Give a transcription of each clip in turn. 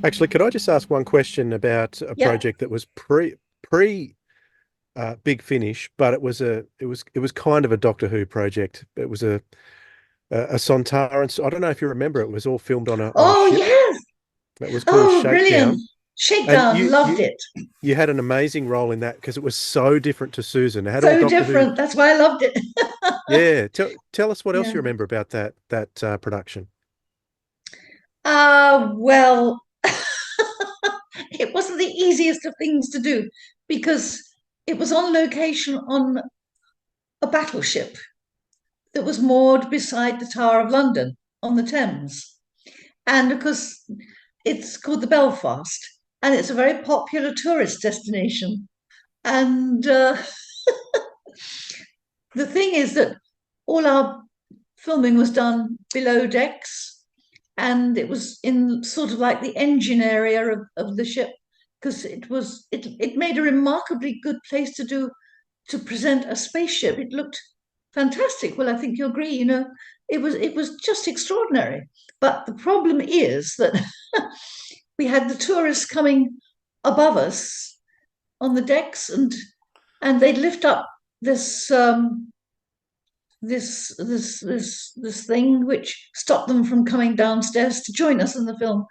Actually, could I just ask one question about a Yeah. project that was pre Big Finish, but it was kind of a Doctor Who project. It was a Sontarans. I don't know if you remember. It was all filmed on a Oh, ship. yes. It was called Oh, brilliant. Shakedown, and Shakedown. Loved it. you had an amazing role in that because it was so different to Susan. It had all So Doctor Who. different. That's why I loved it. Yeah, tell us what else Yeah. you remember about that production. Well, it wasn't the easiest of things to do because it was on location on a battleship that was moored beside the Tower of London on the Thames. And because it's called the Belfast, and it's a very popular tourist destination. And the thing is that all our filming was done below decks, and it was in sort of like the engine area of the ship because it made a remarkably good place to present a spaceship. It looked fantastic. Well, I think you agree. It was just extraordinary. But the problem is that we had the tourists coming above us on the decks, and they'd lift up this this thing which stopped them from coming downstairs to join us in the film.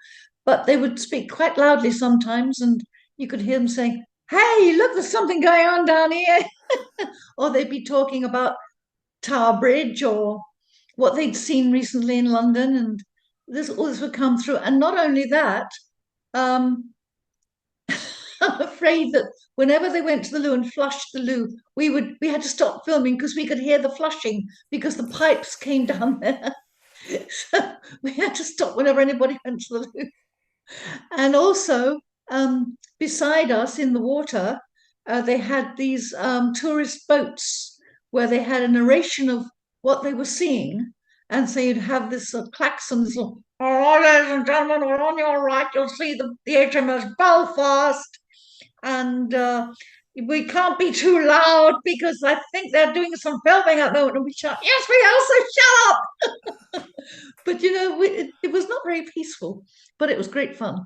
But they would speak quite loudly sometimes, and you could hear them saying, "Hey, look, there's something going on down here," or they'd be talking about Tower Bridge or what they'd seen recently in London, and all this would come through. And not only that, um, I'm afraid that whenever they went to the loo and flushed the loo, we had to stop filming because we could hear the flushing because the pipes came down there. So we had to stop whenever anybody went to the loo. And also, beside us in the water, they had these tourist boats where they had a narration of what they were seeing. And so you'd have this klaxon, this little, "Oh, ladies and gentlemen, on your right, you'll see the HMS Belfast. And we can't be too loud because I think they're doing some filming at the moment." And we shout, "Yes, we also shut up." But it was not very peaceful, but it was great fun.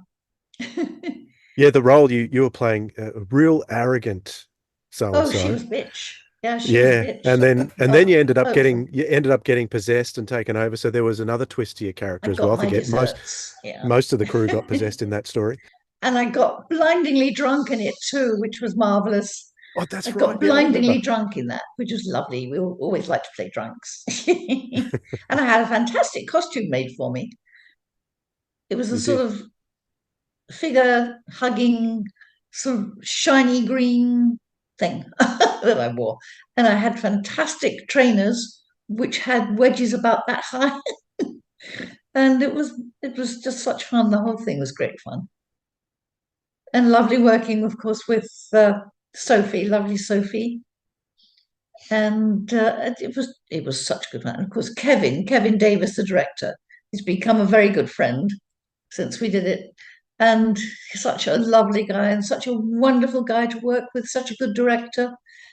Yeah, the role you were playing a real arrogant so and Oh, she so. was bitch. Yeah, she was Yeah, bitch. and then Oh, hopeful. you ended up getting possessed and taken over. So there was another twist to your I character as well. got I my think desserts. Yeah. most of the crew got possessed in that story. And I got blindingly drunk in it too, which was marvelous. Oh, I that's right. got Yeah, I blindingly remember. drunk in that, which was lovely. We always like to play drunks. And I had a fantastic costume made for me. It was a You sort did. of figure hugging, sort of shiny green thing that I wore. And I had fantastic trainers which had wedges about that high. And it was just such fun. The whole thing was great fun. And lovely working, of course, with Sophie, lovely Sophie. And it was such good fun. And of course, Kevin Davis, the director, he's become a very good friend since we did it. And he's such a lovely guy and such a wonderful guy to work with, such a good director.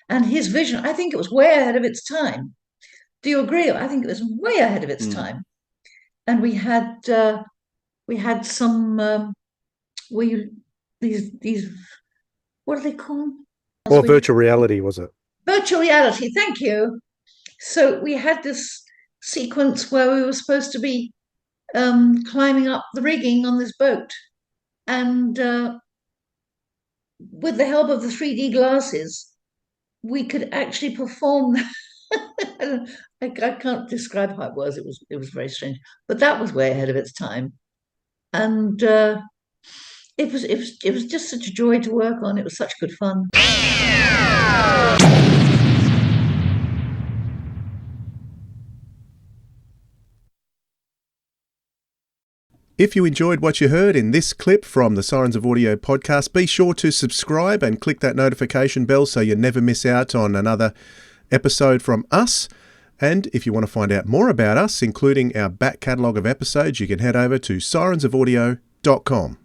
And his vision, I think it was way ahead of its time. Do you agree? I think it was way ahead of its Mm. time. And we had some we these what are they called? Or We virtual reality, was it? virtual reality. Thank you. So we had this sequence where we were supposed to be climbing up the rigging on this boat, and with the help of the 3D glasses, we could actually perform. I can't describe how it was. It was very strange, but that was way ahead of its time, and it was just such a joy to work on. It was such good fun. If you enjoyed what you heard in this clip from the Sirens of Audio podcast, be sure to subscribe and click that notification bell so you never miss out on another episode from us. And if you want to find out more about us, including our back catalogue of episodes, you can head over to sirensofaudio.com.